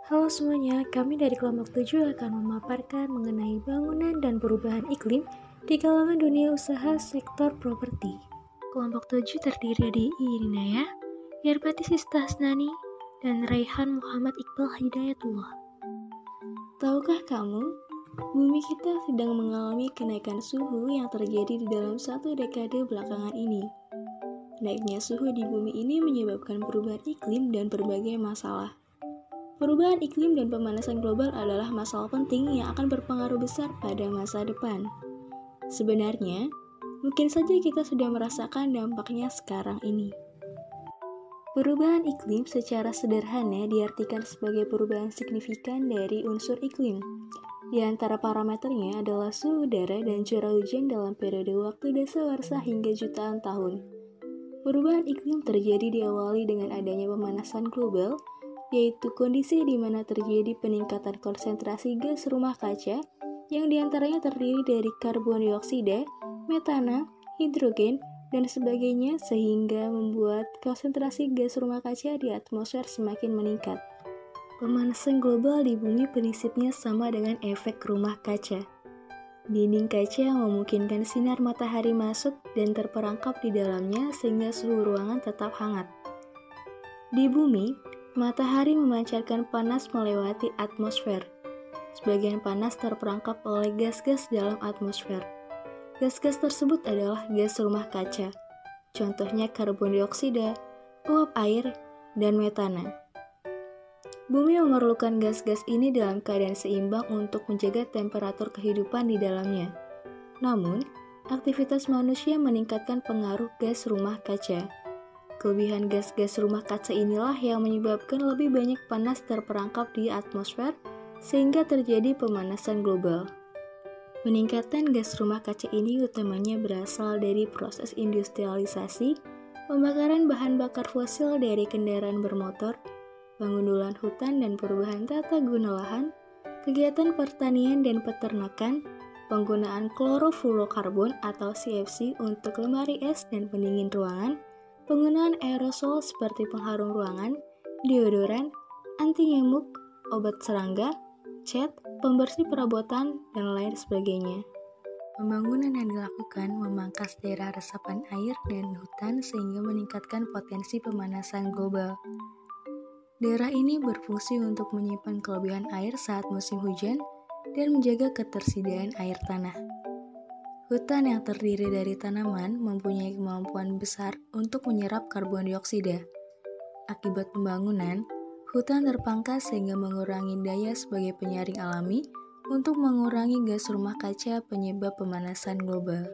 Halo semuanya, kami dari kelompok 7 akan memaparkan mengenai bangunan dan perubahan iklim di kalangan dunia usaha sektor properti. Kelompok 7 terdiri dari Irinaya, Yerpati Sista Hasnani, dan Raihan Muhammad Iqbal Hidayatullah. Tahukah kamu, bumi kita sedang mengalami kenaikan suhu yang terjadi di dalam satu dekade belakangan ini. Naiknya suhu di bumi ini menyebabkan perubahan iklim dan berbagai masalah. Perubahan iklim dan pemanasan global adalah masalah penting yang akan berpengaruh besar pada masa depan. Sebenarnya, mungkin saja kita sudah merasakan dampaknya sekarang ini. Perubahan iklim secara sederhana diartikan sebagai perubahan signifikan dari unsur iklim. Di antara parameternya adalah suhu udara dan curah hujan dalam periode waktu dasawarsa hingga jutaan tahun. Perubahan iklim terjadi diawali dengan adanya pemanasan global, yaitu kondisi di mana terjadi peningkatan konsentrasi gas rumah kaca yang diantaranya terdiri dari karbon dioksida, metana, hidrogen, dan sebagainya sehingga membuat konsentrasi gas rumah kaca di atmosfer semakin meningkat. Pemanasan global di bumi prinsipnya sama dengan efek rumah kaca. Dinding kaca memungkinkan sinar matahari masuk dan terperangkap di dalamnya sehingga suhu ruangan tetap hangat. Di bumi, matahari memancarkan panas melewati atmosfer. Sebagian panas terperangkap oleh gas-gas dalam atmosfer. Gas-gas tersebut adalah gas rumah kaca. Contohnya karbon dioksida, uap air, dan metana. Bumi memerlukan gas-gas ini dalam keadaan seimbang untuk menjaga temperatur kehidupan di dalamnya. Namun, aktivitas manusia meningkatkan pengaruh gas rumah kaca. Kelebihan gas-gas rumah kaca inilah yang menyebabkan lebih banyak panas terperangkap di atmosfer sehingga terjadi pemanasan global. Peningkatan gas rumah kaca ini utamanya berasal dari proses industrialisasi, pembakaran bahan bakar fosil dari kendaraan bermotor, pengundulan hutan dan perubahan tata guna lahan, kegiatan pertanian dan peternakan, penggunaan klorofluorokarbon atau CFC untuk lemari es dan pendingin ruangan, penggunaan aerosol seperti pengharum ruangan, deodoran, anti nyamuk, obat serangga, cat, pembersih perabotan, dan lain sebagainya. Pembangunan yang dilakukan memangkas daerah resapan air dan hutan sehingga meningkatkan potensi pemanasan global. Daerah ini berfungsi untuk menyimpan kelebihan air saat musim hujan dan menjaga ketersediaan air tanah. Hutan yang terdiri dari tanaman mempunyai kemampuan besar untuk menyerap karbon dioksida. Akibat pembangunan, hutan terpangkas sehingga mengurangi daya sebagai penyaring alami untuk mengurangi gas rumah kaca penyebab pemanasan global.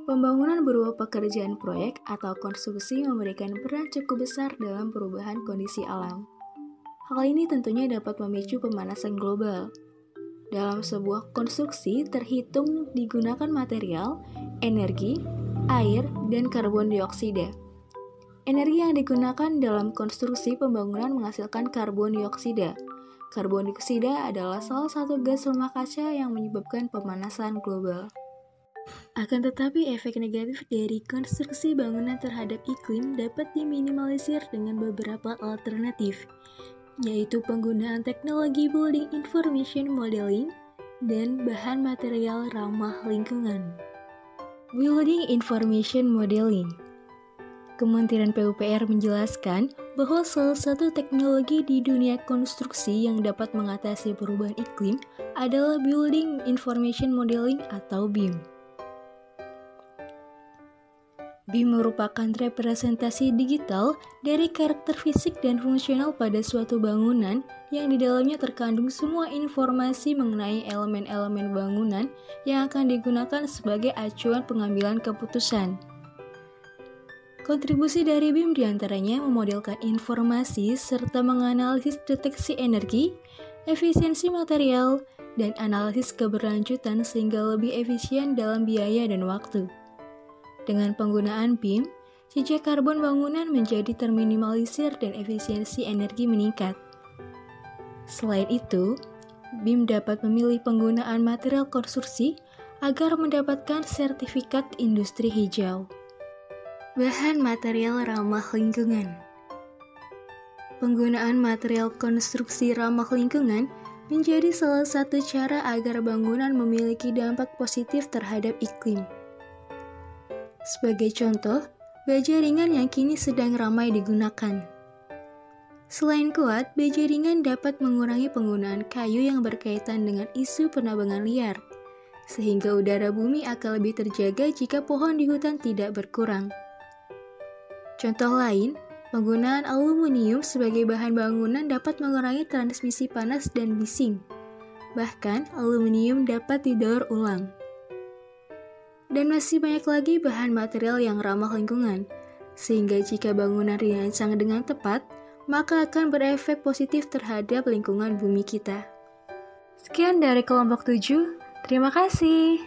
Pembangunan berupa pekerjaan proyek atau konstruksi memberikan peran cukup besar dalam perubahan kondisi alam. Hal ini tentunya dapat memicu pemanasan global. Dalam sebuah konstruksi terhitung digunakan material, energi, air, dan karbon dioksida. Energi yang digunakan dalam konstruksi pembangunan menghasilkan karbon dioksida. Karbon dioksida adalah salah satu gas rumah kaca yang menyebabkan pemanasan global. Akan tetapi, efek negatif dari konstruksi bangunan terhadap iklim dapat diminimalisir dengan beberapa alternatif, yaitu penggunaan teknologi Building Information Modeling dan bahan material ramah lingkungan. Building Information Modeling. Kementerian PUPR menjelaskan bahwa salah satu teknologi di dunia konstruksi yang dapat mengatasi perubahan iklim adalah Building Information Modeling atau BIM. BIM merupakan representasi digital dari karakter fisik dan fungsional pada suatu bangunan yang di dalamnya terkandung semua informasi mengenai elemen-elemen bangunan yang akan digunakan sebagai acuan pengambilan keputusan. Kontribusi dari BIM diantaranya memodelkan informasi serta menganalisis deteksi energi, efisiensi material, dan analisis keberlanjutan sehingga lebih efisien dalam biaya dan waktu. Dengan penggunaan BIM, jejak karbon bangunan menjadi terminimalisir dan efisiensi energi meningkat. Selain itu, BIM dapat memilih penggunaan material konstruksi agar mendapatkan sertifikat industri hijau. Bahan material ramah lingkungan. Penggunaan material konstruksi ramah lingkungan menjadi salah satu cara agar bangunan memiliki dampak positif terhadap iklim. Sebagai contoh, baja ringan yang kini sedang ramai digunakan. Selain kuat, baja ringan dapat mengurangi penggunaan kayu yang berkaitan dengan isu penambangan liar, sehingga udara bumi akan lebih terjaga jika pohon di hutan tidak berkurang. Contoh lain, penggunaan aluminium sebagai bahan bangunan dapat mengurangi transmisi panas dan bising. Bahkan, aluminium dapat didaur ulang. Dan masih banyak lagi bahan material yang ramah lingkungan, sehingga jika bangunan dirancang dengan tepat, maka akan berefek positif terhadap lingkungan bumi kita. Sekian dari kelompok 7, terima kasih.